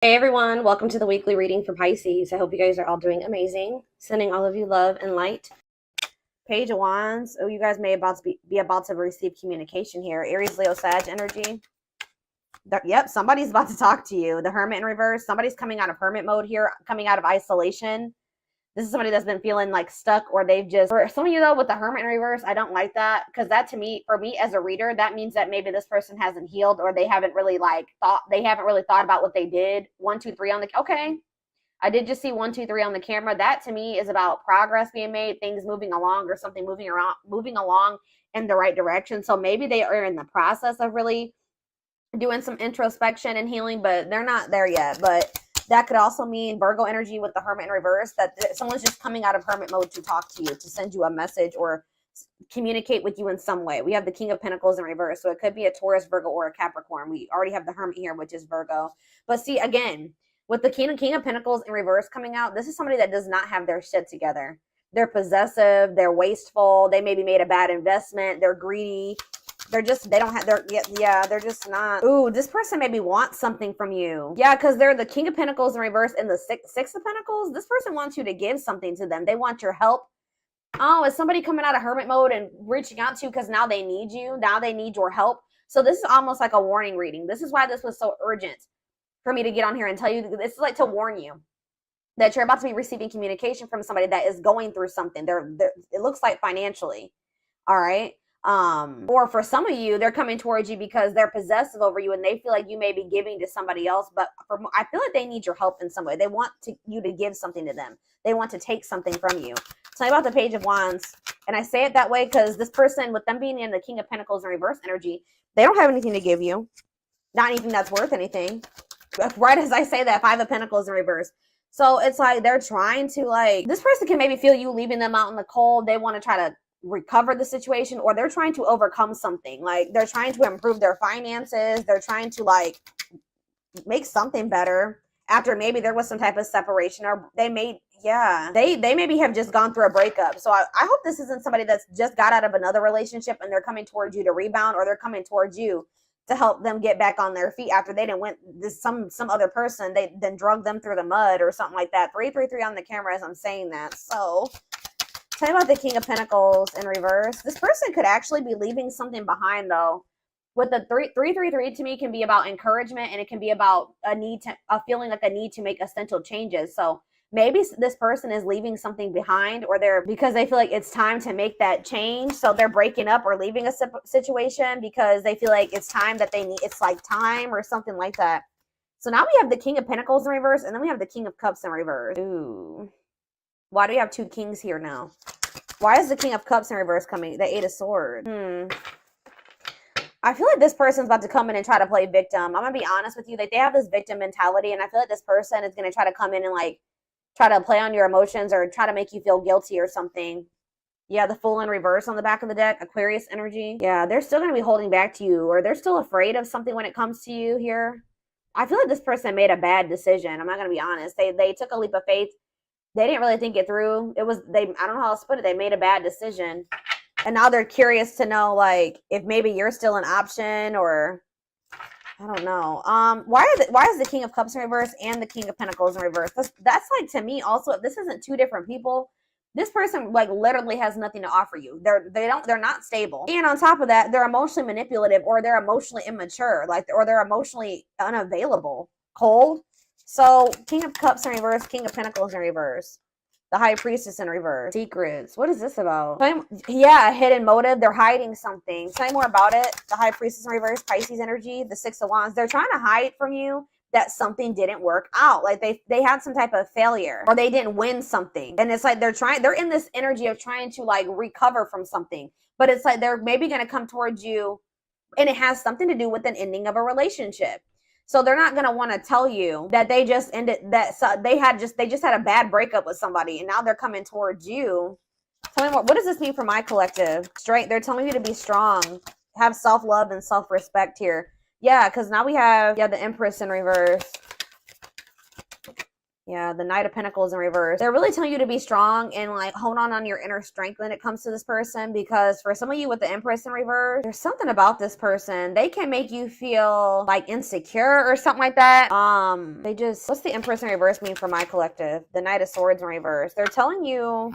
Hey everyone, welcome to the weekly reading for Pisces. I hope you guys are all doing amazing. Sending all of you love and light. Page of Wands. Oh, you guys may be about to receive communication here. Aries, Leo, Sag energy. Yep, somebody's about to talk to you. The Hermit in reverse. Somebody's coming out of hermit mode here, coming out of isolation. This is somebody that's been feeling like stuck, or they've just, for some of you though, with the Hermit in reverse, I don't like that, because that, to me, for me as a reader, that means that maybe this person hasn't healed, or they haven't really thought about what they did. 1 2 3 on the, okay, I did just see 1 2 3 on the camera. That to me is about progress being made, things moving along, or something moving along in the right direction. So maybe they are in the process of really doing some introspection and healing, but they're not there yet. But that could also mean Virgo energy with the Hermit in reverse, that someone's just coming out of hermit mode to talk to you, to send you a message or communicate with you in some way. We have the King of Pentacles in reverse, so it could be a Taurus, Virgo, or a Capricorn. We already have the Hermit here, which is Virgo. But see, again, with the King of Pentacles in reverse coming out, this is somebody that does not have their shit together. They're possessive, they're wasteful, they maybe made a bad investment, they're greedy. They're just, they don't have, they're just not. Ooh, this person maybe wants something from you. Yeah, because they're the King of Pentacles in reverse and the Six of Pentacles. This person wants you to give something to them. They want your help. Oh, is somebody coming out of hermit mode and reaching out to you because now they need you? Now they need your help. So this is almost like a warning reading. This is why this was so urgent for me to get on here and tell you. This is like to warn you that you're about to be receiving communication from somebody that is going through something. It looks like financially. All right. Or for some of you, they're coming towards you because they're possessive over you and they feel like you may be giving to somebody else. But I feel like they need your help in some way. They want you to give something to them. They want to take something from you. Tell me about the Page of Wands. And I say it that way because this person, with them being in the King of Pentacles in reverse energy, they don't have anything to give you. Not anything that's worth anything. Right as I say that, Five of Pentacles in reverse. So it's like they're trying to, like, this person can maybe feel you leaving them out in the cold. They want to try to recover the situation, or they're trying to overcome something. Like, they're trying to improve their finances. They're trying to, like, make something better after maybe there was some type of separation, or they maybe have just gone through a breakup. So I hope this isn't somebody that's just got out of another relationship and they're coming towards you to rebound, or they're coming towards you to help them get back on their feet after they didn't went this some other person, they then drug them through the mud or something like that. 333 on the camera as I'm saying that. So tell me about the King of Pentacles in reverse. This person could actually be leaving something behind, though. With the 333 to me can be about encouragement, and it can be about a feeling like a need to make essential changes. So maybe this person is leaving something behind, or because they feel like it's time to make that change. So they're breaking up or leaving a situation because they feel like it's time that they need, it's like time or something like that. So now we have the King of Pentacles in reverse, and then we have the King of Cups in reverse. Ooh. Why do we have two kings here now? Why is the King of Cups in reverse coming? The Eight of Swords. I feel like this person's about to come in and try to play victim. I'm going to be honest with you. Like, they have this victim mentality, and I feel like this person is going to try to come in and, like, try to play on your emotions or try to make you feel guilty or something. Yeah, the Fool in reverse on the back of the deck. Aquarius energy. Yeah, they're still going to be holding back to you, or they're still afraid of something when it comes to you here. I feel like this person made a bad decision. I'm not going to be honest. They took a leap of faith. They didn't really think it through. I don't know how else to put it. They made a bad decision. And now they're curious to know, like, if maybe you're still an option, or I don't know. Why is the King of Cups in reverse and the King of Pentacles in reverse? That's like, to me also, if this isn't two different people, this person, like, literally has nothing to offer you. They're not stable. And on top of that, they're emotionally manipulative, or they're emotionally immature, or they're emotionally unavailable, cold. So King of Cups in reverse, King of Pentacles in reverse. The High Priestess in reverse. Secrets. What is this about? Yeah, a hidden motive. They're hiding something. Tell me more about it. The High Priestess in reverse. Pisces energy. The Six of Wands. They're trying to hide from you that something didn't work out. Like, they had some type of failure, or they didn't win something. And it's like they're in this energy of trying to, like, recover from something. But it's like they're maybe going to come towards you, and it has something to do with an ending of a relationship. So they're not going to want to tell you that they just ended that. So they just had a bad breakup with somebody, and now they're coming towards you. Tell me more. What does this mean for my collective? Straight. They're telling me to be strong, have self-love and self-respect here. Yeah, because now we have the Empress in reverse. Yeah, the Knight of Pentacles in reverse. They're really telling you to be strong and like hold on your inner strength when it comes to this person, because for some of you with the Empress in reverse, there's something about this person. They can make you feel like insecure or something like that. What's the Empress in reverse mean for my collective? The Knight of Swords in reverse. They're telling you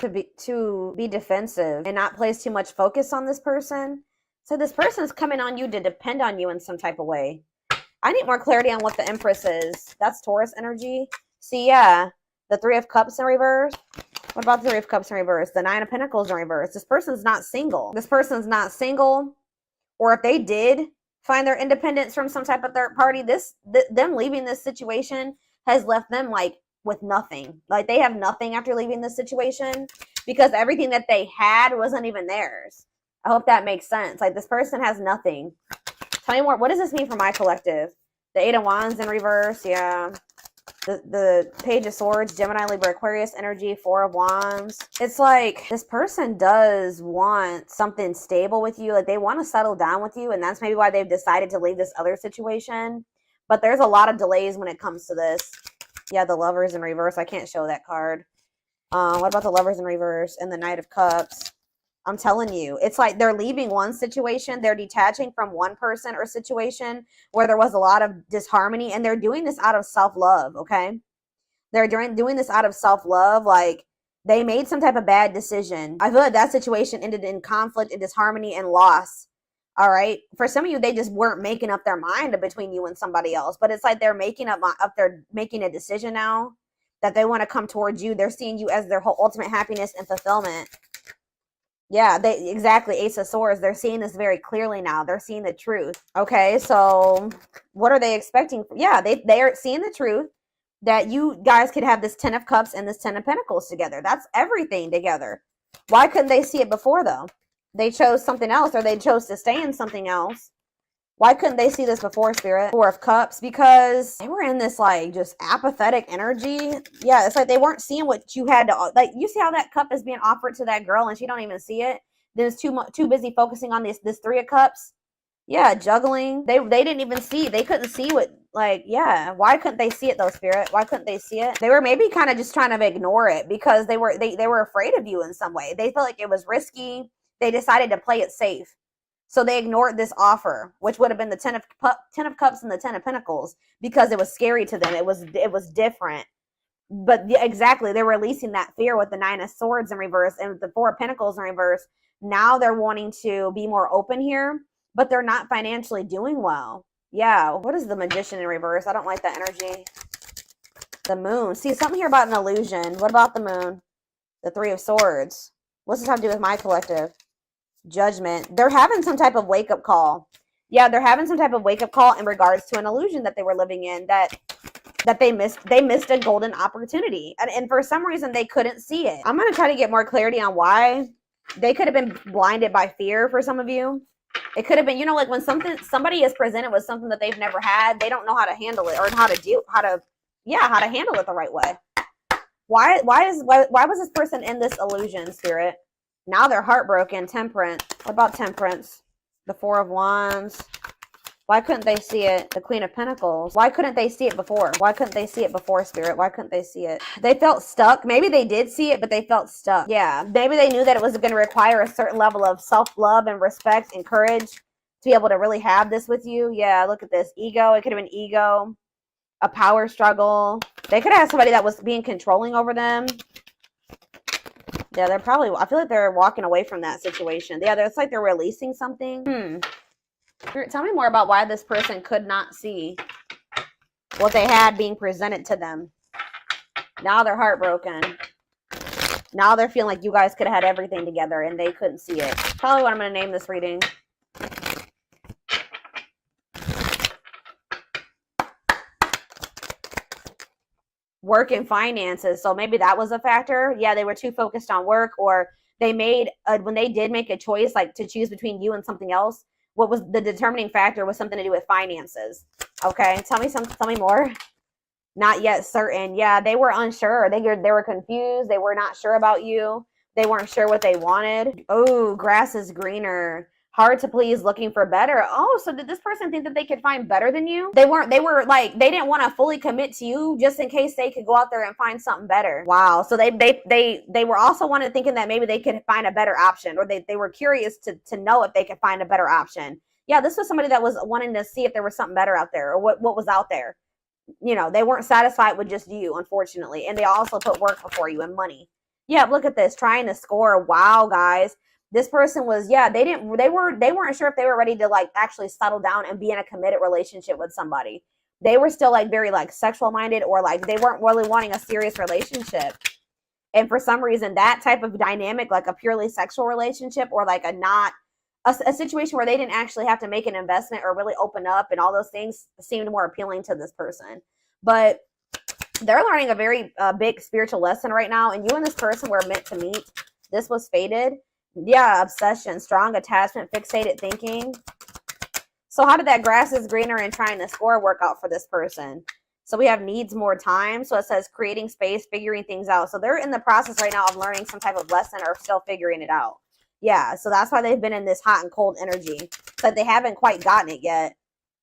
to be defensive and not place too much focus on this person. So this person is coming on you to depend on you in some type of way. I need more clarity on what the Empress is. That's Taurus energy. See, yeah, the Three of Cups in reverse. What about the Three of Cups in reverse? The Nine of Pentacles in reverse. This person's not single. This person's not single. Or if they did find their independence from some type of third party, them leaving this situation has left them like with nothing. Like they have nothing after leaving this situation because everything that they had wasn't even theirs. I hope that makes sense. Like this person has nothing. Tell me more. What does this mean for my collective? The Eight of Wands in reverse. Yeah. The Page of Swords, Gemini, Libra, Aquarius energy, Four of Wands. It's like this person does want something stable with you. Like they want to settle down with you. And that's maybe why they've decided to leave this other situation. But there's a lot of delays when it comes to this. Yeah, the Lovers in reverse. I can't show that card. What about the Lovers in reverse and the Knight of Cups? I'm telling you, it's like they're leaving one situation. They're detaching from one person or situation where there was a lot of disharmony, and they're doing this out of self-love, okay? They're doing this out of self-love. Like they made some type of bad decision. I feel like that situation ended in conflict and disharmony and loss. All right. For some of you, they just weren't making up their mind between you and somebody else. But it's like they're making they're making a decision now that they want to come towards you. They're seeing you as their whole ultimate happiness and fulfillment. Yeah, exactly. Ace of Swords. They're seeing this very clearly now. They're seeing the truth. Okay, so what are they expecting? Yeah, they are seeing the truth that you guys could have this Ten of Cups and this Ten of Pentacles together. That's everything together. Why couldn't they see it before, though? They chose something else, or they chose to stay in something else. Why couldn't they see this before, Spirit? Four of Cups, because they were in this like just apathetic energy. Yeah, it's like they weren't seeing what you had to, like, you see how that cup is being offered to that girl and she don't even see it? They're too busy focusing on this Three of Cups. Yeah, juggling. They didn't even see. They couldn't see what, like, yeah. Why couldn't they see it though, Spirit? Why couldn't they see it? They were maybe kind of just trying to ignore it because they were afraid of you in some way. They felt like it was risky. They decided to play it safe. So they ignored this offer, which would have been the Ten of Cups and the Ten of Pentacles, because it was scary to them. It was different. But exactly, they're releasing that fear with the Nine of Swords in reverse and with the Four of Pentacles in reverse. Now they're wanting to be more open here, but they're not financially doing well. Yeah, what is the Magician in reverse? I don't like that energy. The Moon. See, something here about an illusion. What about the Moon? The Three of Swords. What's this have to do with my collective? Judgment. They're having some type of wake-up call. Yeah, they're having some type of wake-up call in regards to an illusion that they were living in, that they missed a golden opportunity, and for some reason they couldn't see it. I'm going to try to get more clarity on why. They could have been blinded by fear. For some of you, it could have been, like when somebody is presented with something that they've never had, they don't know how to handle it, or how to handle it the right way. Why was this person in this illusion, Spirit? Now they're heartbroken. Temperance. What about Temperance? The Four of Wands. Why couldn't they see it? The Queen of Pentacles. Why couldn't they see it before? Why couldn't they see it before, Spirit? Why couldn't they see it? They felt stuck. Maybe they did see it, but they felt stuck. Yeah. Maybe they knew that it was going to require a certain level of self-love and respect and courage to be able to really have this with you. Yeah, look at this. Ego. It could have been ego. A power struggle. They could have had somebody that was being controlling over them. Yeah, I feel like they're walking away from that situation. Yeah, it's like they're releasing something. Tell me more about why this person could not see what they had being presented to them. Now they're heartbroken. Now they're feeling like you guys could have had everything together and they couldn't see it. Probably what I'm going to name this reading. Work and finances. So maybe that was a factor. Yeah, they were too focused on work, or they made when they did make a choice, like to choose between you and something else, what was the determining factor was something to do with finances. Okay, tell me more. Not yet certain. Yeah, they were unsure. They were confused. They were not sure about you. They weren't sure what they wanted. Oh, grass is greener. hard to please, looking for better. Oh, so did this person think that they could find better than you? They were like, they didn't want to fully commit to you just in case they could go out there and find something better. Wow. So they were also thinking that maybe they could find a better option, or they were curious to know if they could find a better option. Yeah, this was somebody that was wanting to see if there was something better out there, or what was out there. You know, they weren't satisfied with just you, unfortunately. And they also put work before you and money. Yeah, look at this, trying to score. Wow, guys. This person was, yeah, they weren't sure if they were ready to like actually settle down and be in a committed relationship with somebody. They were still like very like sexual minded, or like they weren't really wanting a serious relationship. And for some reason, that type of dynamic, like a purely sexual relationship, or like a situation where they didn't actually have to make an investment or really open up and all those things, seemed more appealing to this person. But they're learning a very big spiritual lesson right now, and you and this person were meant to meet. This was fated. Yeah, obsession, strong attachment, fixated thinking. So how did that grass is greener and trying to score work out for this person? So we have needs more time. So it says creating space, figuring things out. So they're in the process right now of learning some type of lesson, or still figuring it out. Yeah, so that's why they've been in this hot and cold energy. But they haven't quite gotten it yet.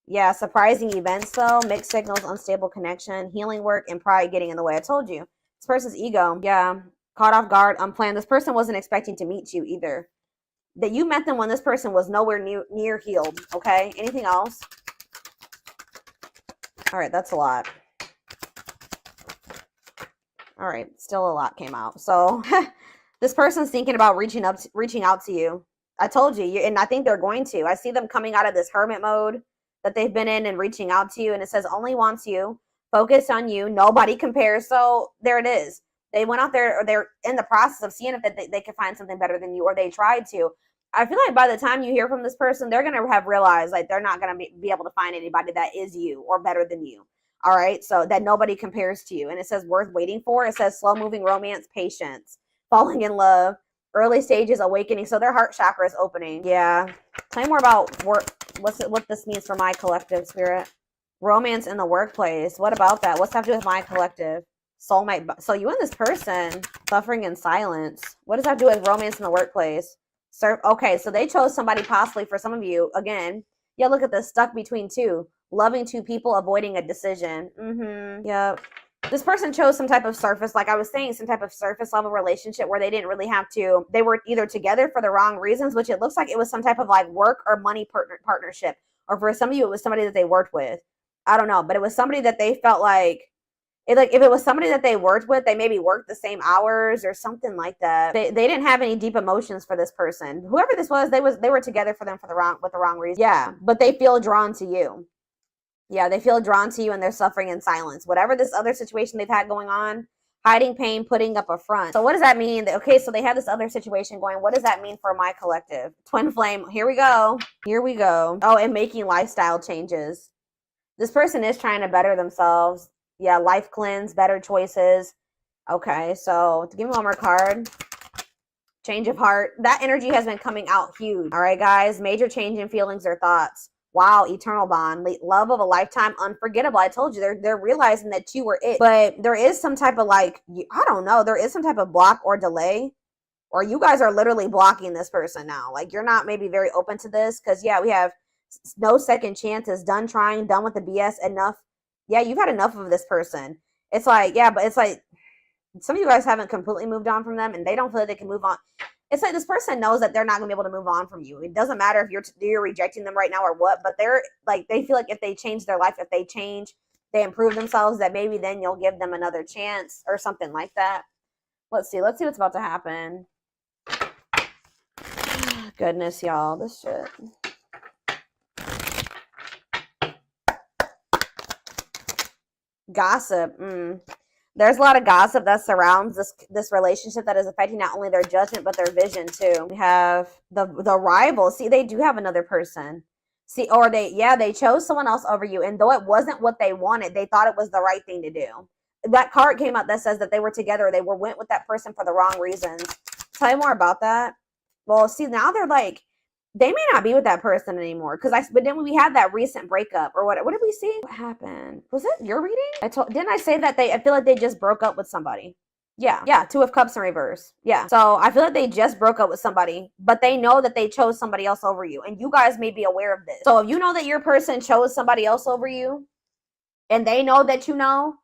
Yeah, surprising events though, mixed signals, unstable connection, healing work, and pride getting in the way. I told you. This person's ego. Yeah. Caught off guard, unplanned. This person wasn't expecting to meet you either. That you met them when this person was nowhere near healed. Okay. Anything else? All right. That's a lot. All right. Still a lot came out. So this person's thinking about reaching out to you. I told you, and I think they're going to. I see them coming out of this hermit mode that they've been in and reaching out to you. And it says only wants you, focus on you. Nobody compares. So there it is. They went out there, or they're in the process of seeing if they could find something better than you, or they tried to. I feel like by the time you hear from this person, they're going to have realized like they're not going to be able to find anybody that is you or better than you. All right. So that nobody compares to you. And it says worth waiting for. It says slow moving romance, patience, falling in love, early stages, awakening. So their heart chakra is opening. Yeah. Tell me more about what this means for my collective, spirit. Romance in the workplace. What about that? What's that have to do with my collective? Soulmate. So you and this person suffering in silence. What does that do with romance in the workplace? Okay, so they chose somebody possibly for some of you. Again, yeah, look at this, stuck between two, loving two people, avoiding a decision. Yep. This person chose some type of surface, like I was saying, some type of surface level relationship where they didn't really have to. They were either together for the wrong reasons, which it looks like it was some type of like work or money partnership. Or for some of you, it was somebody that they worked with. I don't know, but it was somebody that they felt like, if it was somebody that they worked with, they maybe worked the same hours or something like that. They didn't have any deep emotions for this person. Whoever this was, they were together with the wrong reason. Yeah, but they feel drawn to you. Yeah, they feel drawn to you, and they're suffering in silence. Whatever this other situation they've had going on, hiding pain, putting up a front. So what does that mean? Okay, so they have this other situation going. What does that mean for my collective? Twin flame. Here we go. Here we go. Oh, and making lifestyle changes. This person is trying to better themselves. Yeah, life cleanse, better choices. Okay, so to give me one more card. Change of heart. That energy has been coming out huge. All right, guys. Major change in feelings or thoughts. Wow, eternal bond. Love of a lifetime, unforgettable. I told you, they're realizing that you were it. But there is some type of like, I don't know, there is some type of block or delay. Or you guys are literally blocking this person now. Like, you're not maybe very open to this. Because, yeah, we have no second chances. Done trying, done with the BS, enough. Yeah, you've had enough of this person. It's like, yeah, but it's like some of you guys haven't completely moved on from them, and they don't feel like they can move on. It's like this person knows that they're not going to be able to move on from you. It doesn't matter if you're rejecting them right now or what, but they're like, they feel like if they change their life, if they change, they improve themselves, that maybe then you'll give them another chance or something like that. Let's see what's about to happen. Goodness, y'all, this shit. Gossip. There's a lot of gossip that surrounds this relationship that is affecting not only their judgment but their vision too. We have the rival. See, they do have another person. See, or they chose someone else over you, and though it wasn't what they wanted, they thought it was the right thing to do. That card came out that says that they were together. They went with that person for the wrong reasons. Tell you more about that. Well, see, now they're like, they may not be with that person anymore. But then we had that recent breakup or what did we see? What happened? Was it your reading? Didn't I say that I feel like they just broke up with somebody? Yeah, Two of Cups in reverse. Yeah. So I feel like they just broke up with somebody, but they know that they chose somebody else over you. And you guys may be aware of this. So if you know that your person chose somebody else over you, and they know that you know,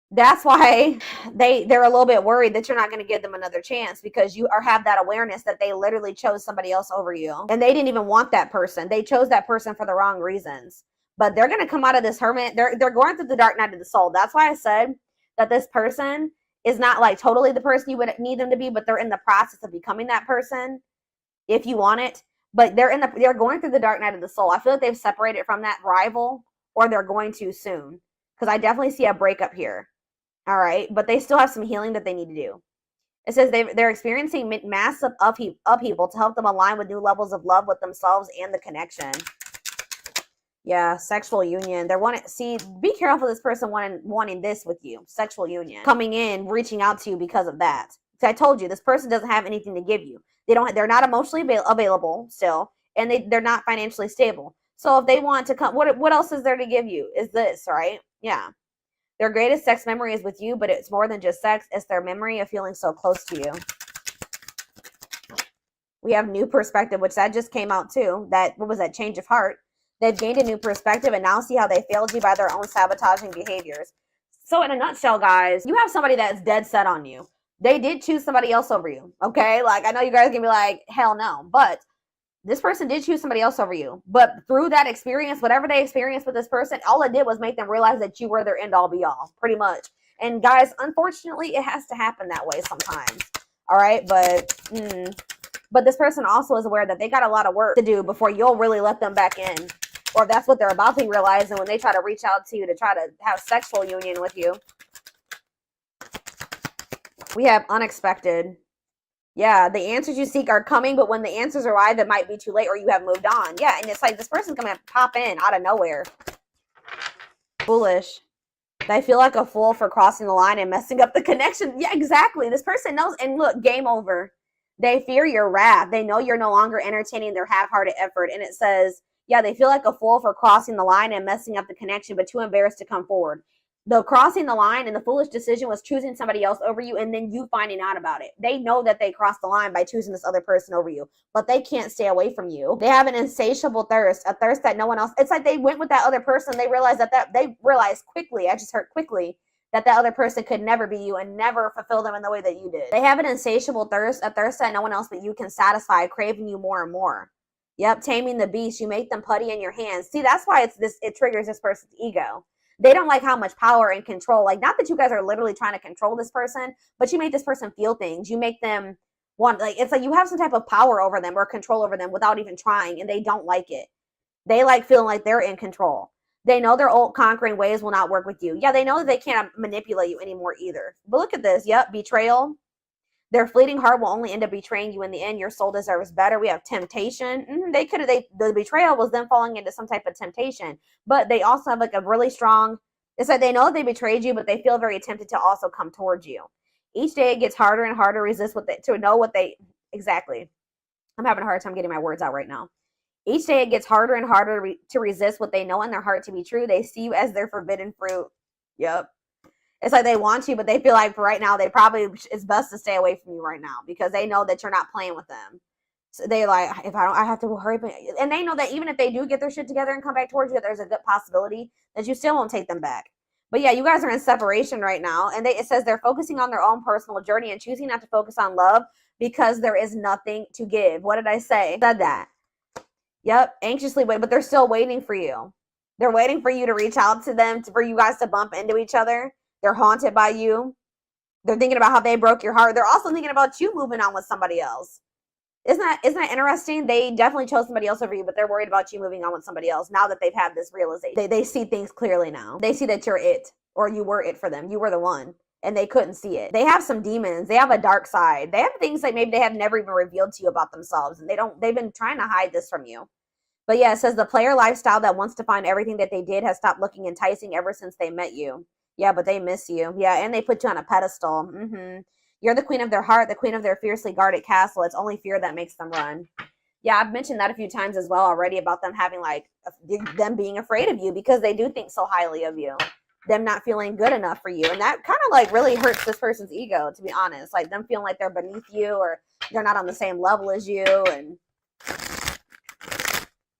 that's why they're a little bit worried that you're not going to give them another chance, because you have that awareness that they literally chose somebody else over you. And they didn't even want that person. They chose that person for the wrong reasons. But they're going to come out of this hermit. They're going through the dark night of the soul. That's why I said that this person is not like totally the person you would need them to be, but they're in the process of becoming that person if you want it. But they're going through the dark night of the soul. I feel like they've separated from that rival, or they're going to soon, because I definitely see a breakup here. All right, but they still have some healing that they need to do. It says they're experiencing massive upheaval to help them align with new levels of love with themselves and the connection. Yeah, sexual union. Be careful this person wanting this with you. Sexual union. Coming in, reaching out to you because of that. So I told you, this person doesn't have anything to give you. They're not emotionally available still, and they're not financially stable. So if they want to come, what else is there to give you? Is this, right? Yeah. Their greatest sex memory is with you, but it's more than just sex. It's their memory of feeling so close to you. We have new perspective, which that just came out too. What was that? Change of heart. They've gained a new perspective and now see how they failed you by their own sabotaging behaviors. So in a nutshell, guys, you have somebody that's dead set on you. They did choose somebody else over you, okay? Like, I know you guys can be like, hell no. But this person did choose somebody else over you. But through that experience, whatever they experienced with this person, all it did was make them realize that you were their end-all be-all, pretty much. And guys, unfortunately, it has to happen that way sometimes, all right? But this person also is aware that they got a lot of work to do before you'll really let them back in. Or that's what they're about to realize, and when they try to reach out to you to try to have sexual union with you. We have unexpected. Yeah, the answers you seek are coming, but when the answers arrive, it might be too late or you have moved on. Yeah, and it's like this person's going to pop in out of nowhere. Foolish. They feel like a fool for crossing the line and messing up the connection. Yeah, exactly. This person knows, and look, game over. They fear your wrath. They know you're no longer entertaining their half-hearted effort, and it says, yeah, they feel like a fool for crossing the line and messing up the connection, but too embarrassed to come forward. The crossing the line and the foolish decision was choosing somebody else over you and then you finding out about it. They know that they crossed the line by choosing this other person over you, but they can't stay away from you. They have an insatiable thirst, a thirst that no one else. It's like they went with that other person. They realized they realized quickly, I just heard quickly, that other person could never be you and never fulfill them in the way that you did. They have an insatiable thirst, a thirst that no one else but you can satisfy, craving you more and more. Yep, taming the beast. You make them putty in your hands. See, that's why it triggers this person's ego. They don't like how much power and control, like, not that you guys are literally trying to control this person, but you make this person feel things. You make them want, like, it's like you have some type of power over them or control over them without even trying, and they don't like it. They like feeling like they're in control. They know their old conquering ways will not work with you. Yeah, they know that they can't manipulate you anymore either. But look at this. Yep, betrayal. Their fleeting heart will only end up betraying you in the end. Your soul deserves better. We have temptation. The betrayal was them falling into some type of temptation. But they also have like a really strong, it's like they know that they betrayed you, but they feel very tempted to also come towards you. Each day it gets harder and harder to resist exactly. I'm having a hard time getting my words out right now. Each day it gets harder and harder to resist what they know in their heart to be true. They see you as their forbidden fruit. Yep. It's like they want you, but they feel like for right now, it's best to stay away from you right now because they know that you're not playing with them. So they're like, I have to hurry. And they know that even if they do get their shit together and come back towards you, there's a good possibility that you still won't take them back. But yeah, you guys are in separation right now. And it says they're focusing on their own personal journey and choosing not to focus on love because there is nothing to give. What did I say? Said that. Yep, anxiously wait, but they're still waiting for you. They're waiting for you to reach out to them, for you guys to bump into each other. They're haunted by you. They're thinking about how they broke your heart. They're also thinking about you moving on with somebody else. Isn't that interesting? They definitely chose somebody else over you, but they're worried about you moving on with somebody else now that they've had this realization. They see things clearly now. They see that you're it, or you were it for them. You were the one, and they couldn't see it. They have some demons. They have a dark side. They have things that maybe they have never even revealed to you about themselves, and they've been trying to hide this from you. But yeah, it says the player lifestyle that wants to find everything that they did has stopped looking enticing ever since they met you. Yeah, but they miss you. Yeah, and they put you on a pedestal. You're the queen of their heart, the queen of their fiercely guarded castle. It's only fear that makes them run. Yeah, I've mentioned that a few times as well already about them having them being afraid of you because they do think so highly of you. them not feeling good enough for you. And that kind of like really hurts this person's ego, to be honest. Like them feeling like they're beneath you or they're not on the same level as you. And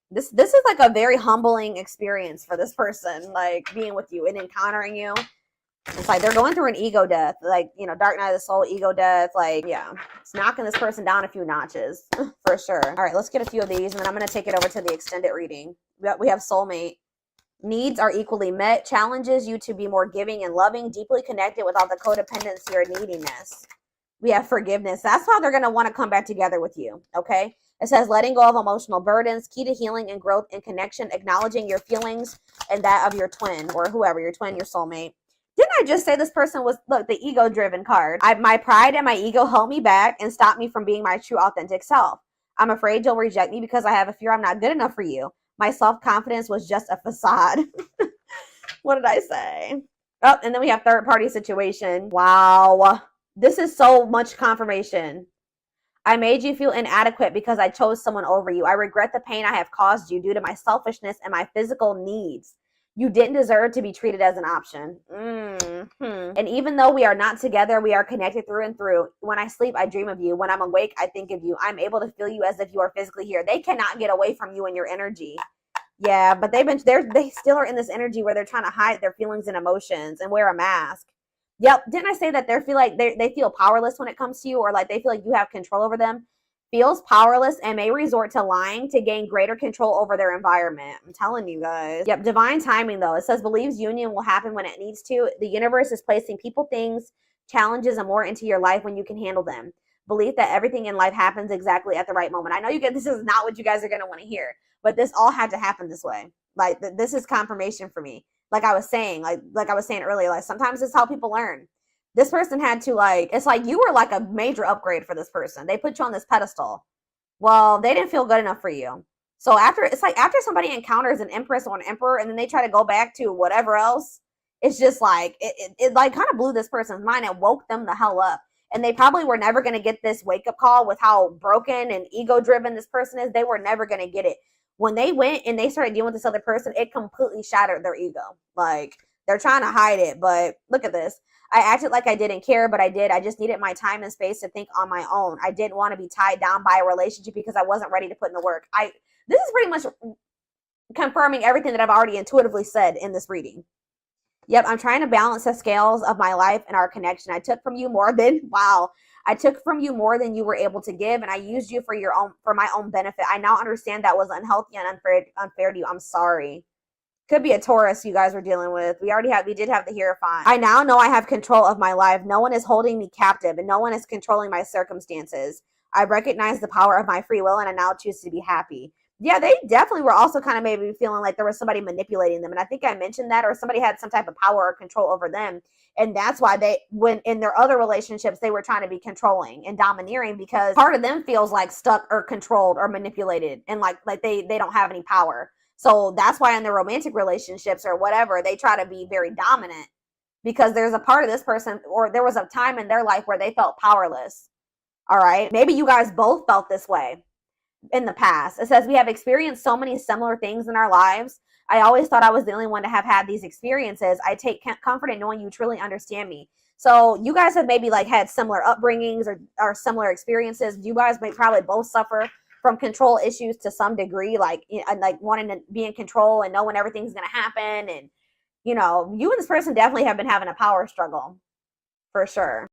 this is like a very humbling experience for this person, like being with you and encountering you. It's like they're going through an ego death, like, you know, dark night of the soul, ego death. Like, yeah, it's knocking this person down a few notches for sure. All right, let's get a few of these, and then I'm going to take it over to the extended reading. We have soulmate. Needs are equally met. Challenges you to be more giving and loving, deeply connected without the codependency or neediness. We have forgiveness. That's how they're going to want to come back together with you, okay? It says letting go of emotional burdens, key to healing and growth and connection, acknowledging your feelings and that of your twin or whoever, your twin, your soulmate. Didn't I just say this person was, look, the ego-driven card? My pride and my ego held me back and stopped me from being my true, authentic self. I'm afraid you'll reject me because I have a fear I'm not good enough for you. My self-confidence was just a facade. What did I say? Oh, and then we have third-party situation. Wow. This is so much confirmation. I made you feel inadequate because I chose someone over you. I regret the pain I have caused you due to my selfishness and my physical needs. You didn't deserve to be treated as an option. And even though we are not together, we are connected through and through. When I sleep, I dream of you. When I'm awake, I think of you. I'm able to feel you as if you are physically here. They cannot get away from you and your energy. Yeah, but they still are in this energy where they're trying to hide their feelings and emotions and wear a mask. Yep. Didn't I say that they feel powerless when it comes to you, or like they feel like you have control over them? Feels powerless and may resort to lying to gain greater control over their environment. I'm telling you guys. Yep. Divine timing, though. It says believes union will happen when it needs to. The universe is placing people, things, challenges, and more into your life when you can handle them. Belief that everything in life happens exactly at the right moment. I know this is not what you guys are going to want to hear, but this all had to happen this way. Like this is confirmation for me. Like I was saying, like I was saying earlier, like sometimes it's how people learn. This person had to it's like you were like a major upgrade for this person. They put you on this pedestal. Well, they didn't feel good enough for you. So after somebody encounters an empress or an emperor and then they try to go back to whatever else, it's just like, it like kind of blew this person's mind and woke them the hell up. And they probably were never going to get this wake up call with how broken and ego driven this person is. They were never going to get it. When they went and they started dealing with this other person, it completely shattered their ego. Like they're trying to hide it, but look at this. I acted like I didn't care, but I did. I just needed my time and space to think on my own. I didn't want to be tied down by a relationship because I wasn't ready to put in the work. This is pretty much confirming everything that I've already intuitively said in this reading. Yep, I'm trying to balance the scales of my life and our connection. I took from you more than you were able to give, and I used you for my own benefit. I now understand that was unhealthy and unfair to you. I'm sorry. Could be a Taurus you guys were dealing with. We did have the Hierophant. I now know I have control of my life. No one is holding me captive and no one is controlling my circumstances. I recognize the power of my free will and I now choose to be happy. Yeah, they definitely were also kind of maybe feeling like there was somebody manipulating them. And I think I mentioned that, or somebody had some type of power or control over them. And that's why when in their other relationships, they were trying to be controlling and domineering because part of them feels like stuck or controlled or manipulated and like they don't have any power. So that's why in their romantic relationships or whatever, they try to be very dominant because there's a part of this person, or there was a time in their life where they felt powerless. All right. Maybe you guys both felt this way in the past. It says we have experienced so many similar things in our lives. I always thought I was the only one to have had these experiences. I take comfort in knowing you truly understand me. So you guys have maybe like had similar upbringings or similar experiences. You guys may probably both suffer from control issues to some degree, like wanting to be in control and knowing everything's going to happen. And, you and this person definitely have been having a power struggle for sure.